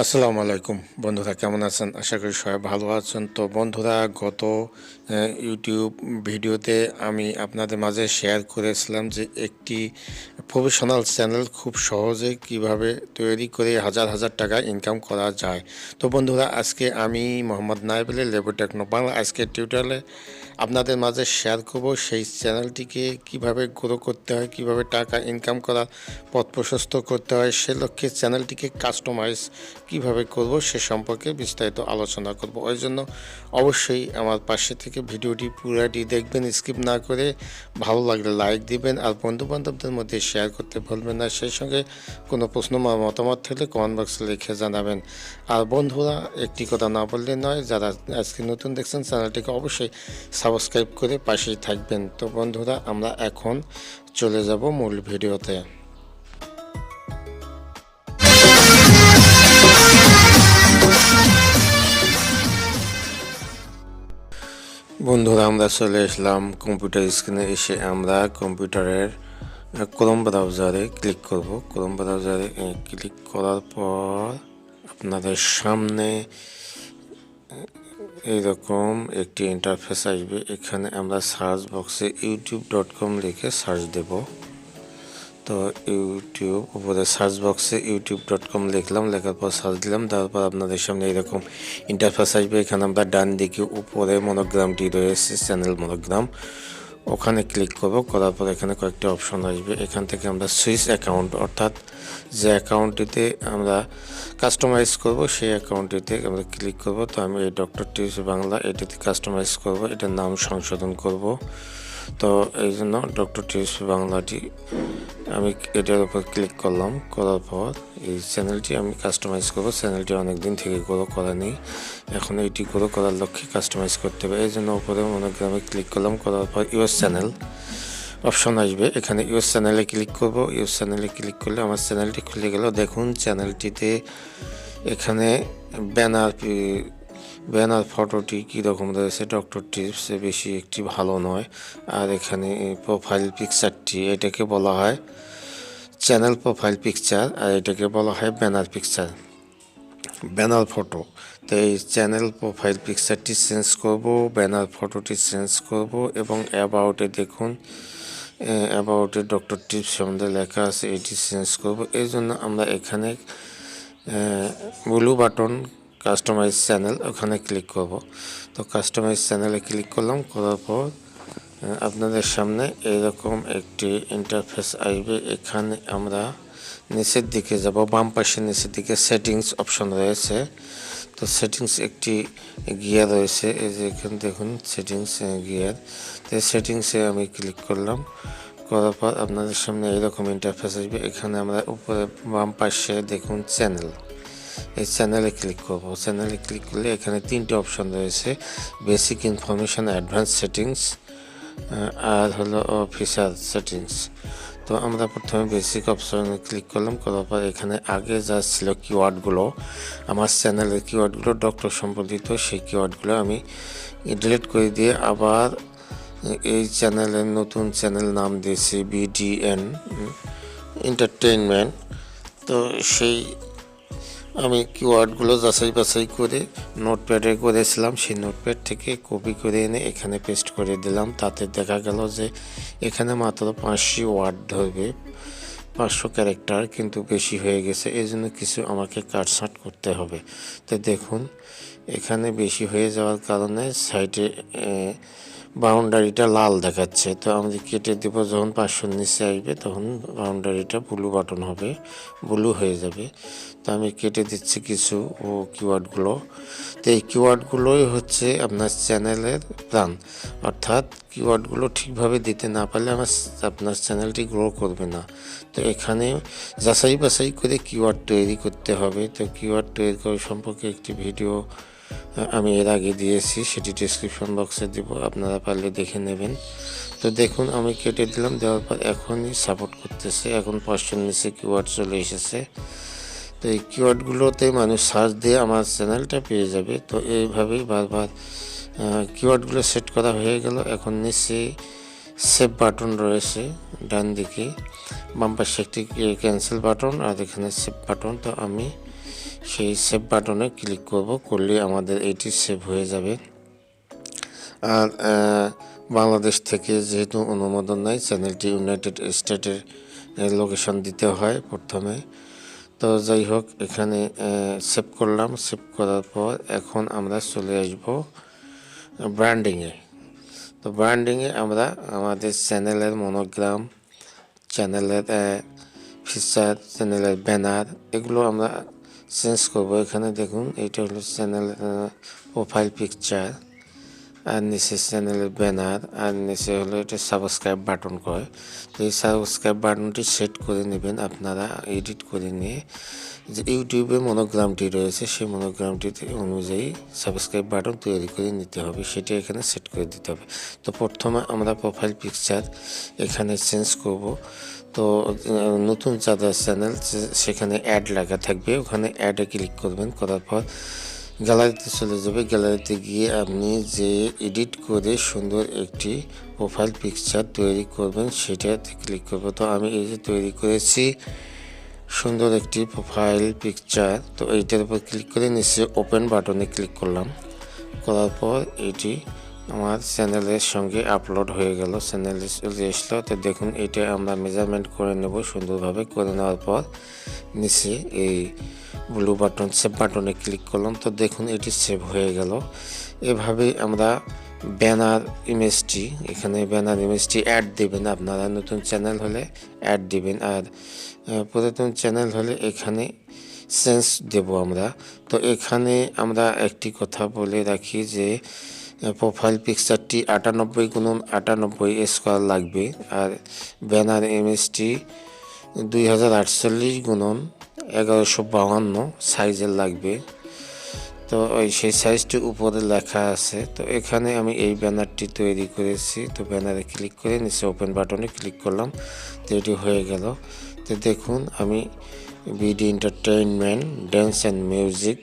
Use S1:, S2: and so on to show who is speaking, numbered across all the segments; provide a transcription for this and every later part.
S1: আসসালামু আলাইকুম বন্ধুরা, কেমন আছেন? আশা করি সবাই ভালো আছেন। তো বন্ধুরা, গত ইউটিউব ভিডিওতে আমি আপনাদের মাঝে শেয়ার করেছিলাম যে একটি প্রফেশনাল চ্যানেল খুব সহজে কিভাবে তৈরি করে হাজার হাজার টাকা ইনকাম করা যায়। তো বন্ধুরা, আজকে আমি মোহাম্মদ নাইবুল লেবু টেকনো বাংলা আজকের টিউটোরিয়ালে আপনাদের মাঝে শেয়ার করব সেই চ্যানেলটিকে কিভাবে গ্রো করতে হয়, কিভাবে টাকা ইনকাম করার পথ প্রশস্ত করতে হয়, সে লক্ষ্যে চ্যানেলটিকে কাস্টমাইজ কিভাবে করব সে সম্পর্কে বিস্তারিত আলোচনা করব। ওই জন্য অবশ্যই আমার পাশে থেকে ভিডিওটি পুরোটি দেখবেন, স্কিপ না করে। ভালো লাগলে লাইক দিবেন আর বন্ধুবান্ধবদের মধ্যে শেয়ার করতে ভুলবেন না। সেই সঙ্গে কোনো প্রশ্ন বা মতামত থাকলে কমেন্ট বক্সে লিখে জানাবেন। আর বন্ধুরা, একটি কথা না বললে নয়, যারা আজকে নতুন দেখছেন চ্যানেলটিকে অবশ্যই সাবস্ক্রাইব করে পাশেই থাকবেন। তো বন্ধুরা, আমরা এখন চলে যাব মূল ভিডিওতে। বন্ধুরা, আমরা চলে আসলাম কম্পিউটার স্ক্রিনে। এসে আমরা কম্পিউটারের ক্রোম ব্রাউজারে ক্লিক করব। ক্রোম ব্রাউজারে ক্লিক করার পর আপনাদের সামনে এইরকম একটি ইন্টারফেস আসবে। এখানে আমরা সার্চ বক্সে youtube.com লিখে সার্চ দেব। তো ইউটিউব উপরে সার্চ বক্সে youtube.com লিখলাম, লেখার পর সার্চ দিলাম, তারপর আপনাদের সামনে এরকম ইন্টারফেস আসবে। এখানে আমরা ডান দিকে উপরে মনোগ্রামটি রয়েছে, চ্যানেল মনোগ্রাম, ওখানে ক্লিক করব। করার পর এখানে কয়েকটি অপশন আসবে। এখান থেকে আমরা সুইচ অ্যাকাউন্ট, অর্থাৎ যে অ্যাকাউন্টটিতে আমরা কাস্টমাইজ করব সেই অ্যাকাউন্টটিতে আমরা ক্লিক করব। তো আমি এই ডক্টর টিউস বাংলা এটিতে কাস্টমাইজ করব, এটার নাম সংশোধন করব। তো এই জন্য ডক্টর টিউস বাংলাটি আমি এটার উপর ক্লিক করলাম। করার পর এই চ্যানেলটি আমি কাস্টমাইজ করব। চ্যানেলটি অনেক দিন থেকে গ্রো করা নেই, এখন এইটি গ্রো করার লক্ষ্যে কাস্টমাইজ করতে হবে। এই জন্য উপরে মনোগ্রামে ক্লিক করলাম। করার পর ইউএস চ্যানেল অপশন আসবে, এখানে ইউএস চ্যানেলে ক্লিক করব। ইউএস চ্যানেলে ক্লিক করলে আমার চ্যানেলটি খুলে গেল। দেখুন চ্যানেলটিতে এখানে ব্যানার ফটোটি কীরকম রয়েছে, ডক্টর টিপস বেশি একটি ভালো নয়। আর এখানে প্রোফাইল পিকচারটি, এটাকে বলা হয় চ্যানেল প্রোফাইল পিকচার, আর এটাকে বলা হয় ব্যানার পিকচার, ব্যানার ফটো। তো এই চ্যানেল প্রোফাইল পিকচারটি চেঞ্জ করব, ব্যানার ফটোটি চেঞ্জ করব এবং অ্যাবাউটে দেখুন, অ্যাবাউটে ডক্টর টিপস সম্বন্ধে লেখা আছে, এটি চেঞ্জ করব। এই জন্য আমরা এখানে ব্লু বাটন কাস্টমাইজ চ্যানেল, ওখানে ক্লিক করব। তো কাস্টমাইজ চ্যানেলে ক্লিক করলাম। করার পর আপনাদের সামনে এরকম একটি ইন্টারফেস আসবে। এখানে আমরা নিচের দিকে যাব, বাম পাশে নিচের দিকে সেটিংস অপশন রয়েছে। তো সেটিংস একটি গিয়ার রয়েছে, এই যে এখানে দেখুন সেটিংস গিয়ার। তো সেটিংসে আমি ক্লিক করলাম। করার পর আপনাদের সামনে এরকম ইন্টারফেস আসবে। এখানে আমরা উপরে বাম পাশে দেখুন চ্যানেল, এই চ্যানেলে ক্লিক করব। চ্যানেলে ক্লিক করলে এখানে তিনটি অপশন রয়েছে, বেসিক ইনফরমেশন, অ্যাডভান্স সেটিংস আর হলো অফিসার সেটিংস। তো আমরা প্রথমে বেসিক অপশনে ক্লিক করলাম। করার পর এখানে আগে যা ছিল কিওয়ার্ডগুলো, আমার চ্যানেলের কিওয়ার্ডগুলো ডক্টর সম্পর্কিত, সেই কিওয়ার্ডগুলো আমি ডিলিট করে দিয়ে আবার এই চ্যানেলের নতুন চ্যানেল নাম দিয়েছি BDN এন্টারটেইনমেন্ট। তো সেই আমি কিওয়ার্ডগুলো যাচাই বাছাই করে নোটপ্যাডে করেছিলাম, সেই নোটপ্যাড থেকে কপি করে এনে এখানে পেস্ট করে দিলাম। তাতে দেখা গেল যে এখানে মাত্র 500 ওয়ার্ড ধরবে, 500 ক্যারেক্টার, কিন্তু বেশি হয়ে গেছে। এই জন্য কিছু আমাকে কাটছাঁট করতে হবে। তো দেখুন এখানে বেশি হয়ে যাওয়ার কারণে সাইডে বাউন্ডারিটা লাল দেখাচ্ছে। তো আমি কেটে দেবো, যখন 500 নিচে আসবে তখন বাউন্ডারিটা ব্লু বাটন হবে, ব্লু হয়ে যাবে। তো আমি কেটে দিচ্ছি কিছু কিওয়ার্ডগুলো। তো এই কিওয়ার্ডগুলোই হচ্ছে আপনার চ্যানেলের প্রাণ, অর্থাৎ কিওয়ার্ডগুলো ঠিকভাবে দিতে না পারলে আপনার চ্যানেলটি গ্রো করবে না। তো এখানে যাচাই বাছাই করে কিওয়ার্ড তৈরি করতে হবে। তো কিওয়ার্ড তৈরি করা সম্পর্কে একটি ভিডিও আমি এর আগে দিয়েছি, সেটি ডেসক্রিপশন বক্সে দেব, আপনারা পারলে দেখে নেবেন। তো দেখুন আমি কেটে দিলাম, দেওয়ার পর এখনই সাপোর্ট করতেছে, এখন 500 নিচে কিওয়ার্ড চলে এসেছে। তো এই কিওয়ার্ডগুলোতে মানুষ সার্চ দিয়ে আমার চ্যানেলটা পেয়ে যাবে। তো এইভাবেই বারবার কিওয়ার্ডগুলো সেট করা হয়ে গেল। এখন নিচে সেভ বাটন রয়েছে ডান দিকে, বাম পাশে একটি ক্যান্সেল বাটন আর এখানে সেভ বাটন। তো আমি সেই সেভ বাটনে ক্লিক করব, করলে আমাদের এটি সেভ হয়ে যাবে। আর বাংলাদেশ থেকে যেহেতু অনুমোদন নাই, চ্যানেলটি ইউনাইটেড স্টেটের লোকেশন দিতে হয় প্রথমে। তো যাই হোক, এখানে সেভ করলাম। সেভ করার পর এখন আমরা চলে আসব ব্র্যান্ডিংয়ে। তো ব্র্যান্ডিংয়ে আমরা আমাদের চ্যানেলের মনোগ্রাম, চ্যানেলের ফিচার, চ্যানেলের ব্যানার, এগুলো আমরা চেঞ্জ করব। এখানে দেখুন, এইটা হলো চ্যানেল প্রোফাইল পিকচার, আর নিচে চ্যানেলের ব্যানার, আর নিচে হলো এটা সাবস্ক্রাইব বাটন কয়। তো এই সাবস্ক্রাইব বাটনটি সেট করে নেবেন আপনারা, এডিট করে নিয়ে যে ইউটিউবে মনোগ্রামটি রয়েছে সেই মনোগ্রামটিতে অনুযায়ী সাবস্ক্রাইব বাটন তৈরি করে নিতে হবে, সেটা এখানে সেট করে দিতে হবে। তো প্রথমে আমরা প্রোফাইল পিকচার এখানে চেঞ্জ করব। তো নতুন যাদের চ্যানেল সেখানে অ্যাড লেখা থাকবে, ওখানে অ্যাডে ক্লিক করবেন। করার পর গ্যালারিতে চলে যাবে। গ্যালারিতে গিয়ে আপনি যে এডিট করে সুন্দর একটি প্রোফাইল পিকচার তৈরি করবেন সেটাতে ক্লিক করব। তো আমি এই যে তৈরি করেছি সুন্দর একটি প্রোফাইল পিকচার, তো এইটার উপর ক্লিক করে নিচে ওপেন বাটনে ক্লিক করলাম। করার পর এটি আমার চ্যানেলের সঙ্গে আপলোড হয়ে গেল, চ্যানেলে চলে আসলো। তো দেখুন, এটা আমরা মেজারমেন্ট করে নেব সুন্দরভাবে। করে নেওয়ার পর নিচে এই ব্লু বাটন সেভ বাটনে ক্লিক করলাম। তো দেখুন, এটি সেভ হয়ে গেল। এভাবেই আমরা ব্যানার ইমেজটি, এখানে ব্যানার ইমেজটি অ্যাড দেবেন আপনারা। নতুন চ্যানেল হলে অ্যাড দিবেন, আর পুরাতন চ্যানেল হলে এখানে চেঞ্জ দেব আমরা। তো এখানে আমরা একটি কথা বলে রাখি যে প্রোফাইল পিকচারটি 98x98 স্কোয়ার লাগবে, আর ব্যানার ইমেজটি 2048x1152 সাইজের লাগবে। তো সেই সাইজটি উপরে লেখা আছে। তো এখানে আমি এই ব্যানারটি তৈরি করেছি। তো ব্যানারে ক্লিক করে নিচে ওপেন বাটনে ক্লিক করলাম। তো এটি হয়ে গেল। তো দেখুন, আমি BD entertainment dance and music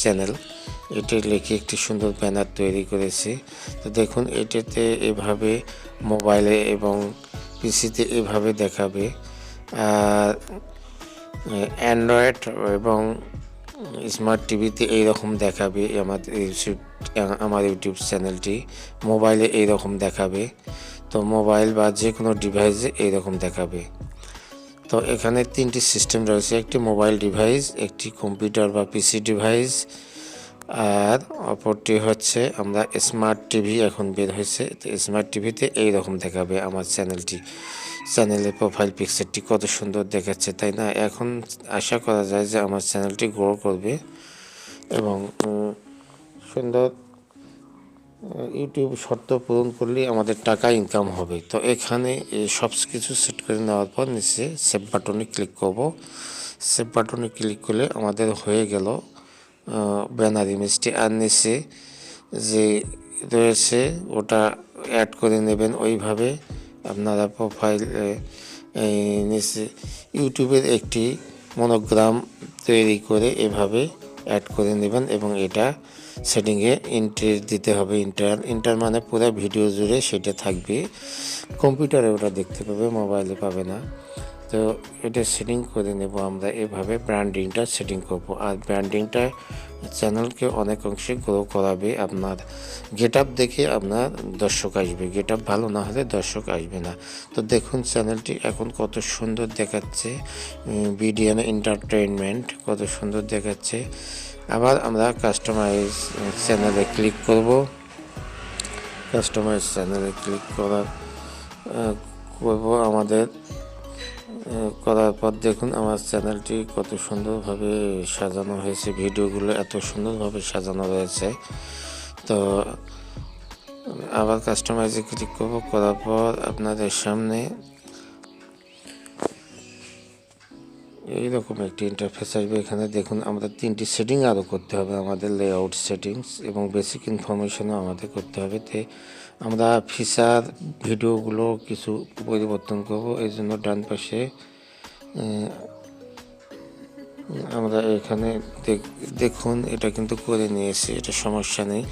S1: channel এটি লিখে একটি সুন্দর ব্যানার তৈরি করেছি। তো দেখুন, এটাতে এভাবে মোবাইলে এবং পিসিতে এভাবে দেখাবে, আর অ্যান্ড্রয়েড এবং স্মার্ট টিভিতে এইরকম দেখাবে। আমার ইউটিউব চ্যানেলটি মোবাইলে এইরকম দেখাবে। তো মোবাইল বা যে কোনো ডিভাইসে এইরকম দেখাবে। তো এখানে তিনটি সিস্টেম রয়েছে, একটি মোবাইল ডিভাইস, একটি কম্পিউটার বা পিসি ডিভাইস, আর অপরটি হচ্ছে আমরা স্মার্ট টিভি এখন বের হয়েছে। তো স্মার্ট টিভিতে এইরকম দেখাবে আমার চ্যানেলের প্রোফাইল পিকচারটি। কত সুন্দর দেখাচ্ছে, তাই না? এখন আশা করা যায় যে আমার চ্যানেলটি গ্রো করবে এবং সুন্দর ইউটিউব শর্ত পূরণ করলে আমাদের টাকা ইনকাম হবে। তো এখানে সব কিছু সেট করে নেওয়ার পর নিচে সেভ বাটনে ক্লিক করব। সেভ বাটনে ক্লিক করলে আমাদের হয়ে গেল ব্যানার ইমেজটি। আর নিচে যে রয়েছে ওটা অ্যাড করে নেবেন ওইভাবে আপনারা প্রোফাইল নিচে ইউটিউবের একটি মনোগ্রাম তৈরি করে এভাবে অ্যাড করে নেবেন এবং এটা সেটিংয়ে ইন্টার দিতে হবে। ইন্টার মানে পুরো ভিডিও জুড়ে সেটা থাকবে, কম্পিউটারে ওটা দেখতে পাবে, মোবাইলে পাবে না। তো এটা সেটিং করে নেব আমরা, এভাবে ব্র্যান্ডিংটা সেটিং করব। আর ব্র্যান্ডিংটা চ্যানেলকে অনেক অংশে গ্রো করাবে। আপনার গেট আপ দেখে আপনার দর্শক আসবে, গেট আপ ভালো না হলে দর্শক আসবে না। তো দেখুন, চ্যানেলটি এখন কত সুন্দর দেখাচ্ছে, বিডিএন এন্টারটেইনমেন্ট কত সুন্দর দেখাচ্ছে। আবার আমরা কাস্টমাইজ চ্যানেলে ক্লিক করব। কাস্টমাইজ চ্যানেলে ক্লিক করব আমাদের। করার পর দেখুন আমার চ্যানেলটি কত সুন্দরভাবে সাজানো হয়েছে, ভিডিওগুলো এত সুন্দরভাবে সাজানো রয়েছে। তো আবার কাস্টমাইজে ক্লিক করব। করার পর আপনাদের সামনে এইরকম একটি ইন্টারফেস আসবে। এখানে দেখুন, আমাদের তিনটি সেটিং আরও করতে হবে, আমাদের লেআউট সেটিংস এবং বেসিক ইনফরমেশনও আমাদের করতে হবে। তে আমরা ফিচার ভিডিওগুলো কিছু পরিবর্তন করব। এই জন্য ডান পাশে আমরা এখানে দেখুন, এটা কিন্তু করে নিয়েছি, এটা সমস্যা নেই।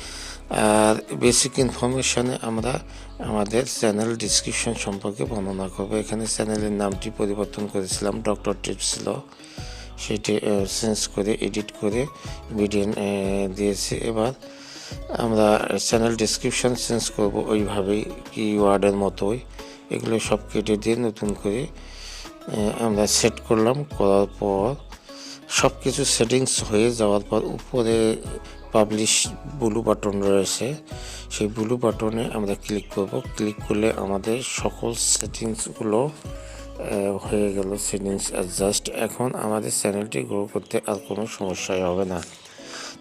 S1: আর বেসিক ইনফরমেশনে আমরা আমাদের চ্যানেল ডিসক্রিপশন সম্পর্কে বর্ণনা করব। এখানে চ্যানেলের নামটি পরিবর্তন করেছিলাম, ডক্টর টিপস ছিল, সেটি চেঞ্জ করে এডিট করে ভিডিও দিয়েছি। এবার আমরা চ্যানেল ডেসক্রিপশন চেঞ্জ করব ওইভাবেই, কিওয়ার্ডের মতোই। এগুলো সব কেটে দিয়ে নতুন করে আমরা সেট করলাম। করার পর সব কিছু সেটিংস হয়ে যাওয়ার পর উপরে পাবলিশ ব্লু বাটন রয়েছে, সেই ব্লু বাটনে আমরা ক্লিক করব। ক্লিক করলে আমাদের সকল সেটিংসগুলো হয়ে গেল, সেটিংস অ্যাডজাস্ট। এখন আমাদের চ্যানেলটি গ্রো করতে আর কোনো সমস্যাই হবে না।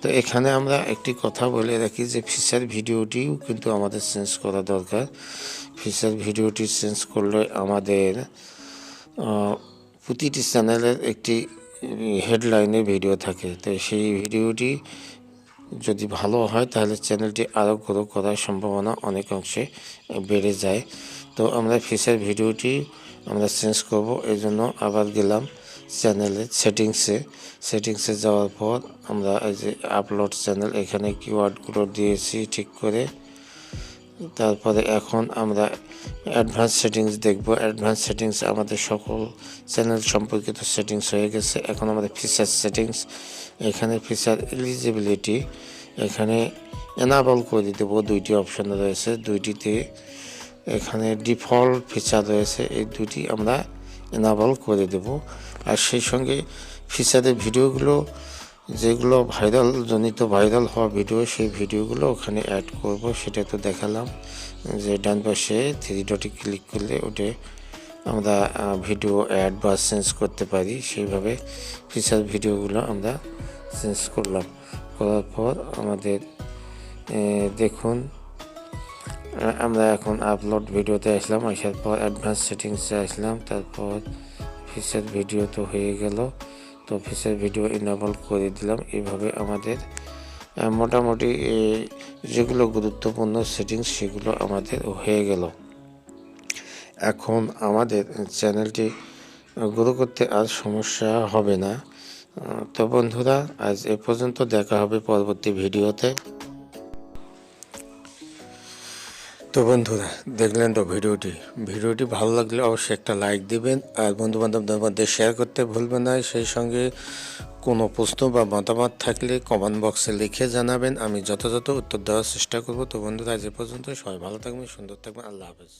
S1: তো এখানে আমরা একটি কথা বলে রাখি যে ফিচার ভিডিওটিও কিন্তু আমাদের চেঞ্জ করা দরকার। ফিচার ভিডিওটি চেঞ্জ করলে আমাদের প্রতিটি চ্যানেলের একটি হেডলাইনে ভিডিও থাকে, তো সেই ভিডিওটি যদি ভালো হয় তাহলে চ্যানেলটি আরও গ্রো করার সম্ভাবনা অনেক অংশে বেড়ে যায়। তো আমরা ফিচার ভিডিওটি আমরা চেঞ্জ করব, এই জন্য আবার গেলাম চ্যানেলের সেটিংসে যাওয়ার পর আমরা এই যে আপলোড চ্যানেল, এখানে কিওয়ার্ডগুলো দিয়েছি ঠিক করে। তারপরে এখন আমরা অ্যাডভান্স সেটিংস দেখব। অ্যাডভান্স সেটিংস আমাদের সকল চ্যানেল সম্পর্কিত সেটিংস হয়ে গেছে। এখন আমাদের ফিচার সেটিংস, এখানে ফিচার এলিজিবিলিটি এখানে এনাবল করে দেবো। দুইটি অপশন রয়েছে, দুইটিতে এখানে ডিফল্ট ফিচার রয়েছে, এই দুইটি আমরা এনাবল করে দেব। আর সেই সঙ্গে ফিচারের ভিডিওগুলো যেগুলো ভাইরাল হওয়া ভিডিও, সেই ভিডিওগুলো ওখানে অ্যাড করব। সেটা তো দেখালাম যে ডান পাশে 3 ডটে ক্লিক করলে ওটা আমরা ভিডিও অ্যাড বা চেঞ্জ করতে পারি। সেইভাবে ফিচার ভিডিওগুলো আমরা চেঞ্জ করলাম। করার পর আমাদের দেখুন আমরা এখন আপলোড ভিডিওতে আসলাম। আসার পর অ্যাডভান্স সেটিংসে আসলাম, তারপর ফিচার ভিডিও তো হয়ে গেল। তো ফিচার ভিডিও ইনেবল করে দিলাম। এইভাবে আমাদের মোটামুটি যেগুলো গুরুত্বপূর্ণ সেটিংস সেগুলো আমাদের হয়ে গেল। এখন আমাদের চ্যানেলটি গ্রো করতে আর সমস্যা হবে না। তো বন্ধুরা, আজ এ পর্যন্ত, দেখা হবে পরবর্তী ভিডিওতে। তো বন্ধুরা, দেখলেন তো ভিডিওটি ভালো লাগলে অবশ্যই একটা লাইক দিবেন, আর বন্ধুবান্ধবদের মধ্যে শেয়ার করতে ভুলবেন না। সেই সঙ্গে কোনো প্রশ্ন বা মতামত থাকলে কমেন্ট বক্সে লিখে জানাবেন, আমি যথাযথ উত্তর দেওয়ার চেষ্টা করব। তো বন্ধুরা, আজ এ পর্যন্ত, সবাই ভালো থাকবেন, সুন্দর থাকবেন, আল্লাহ হাফেজ।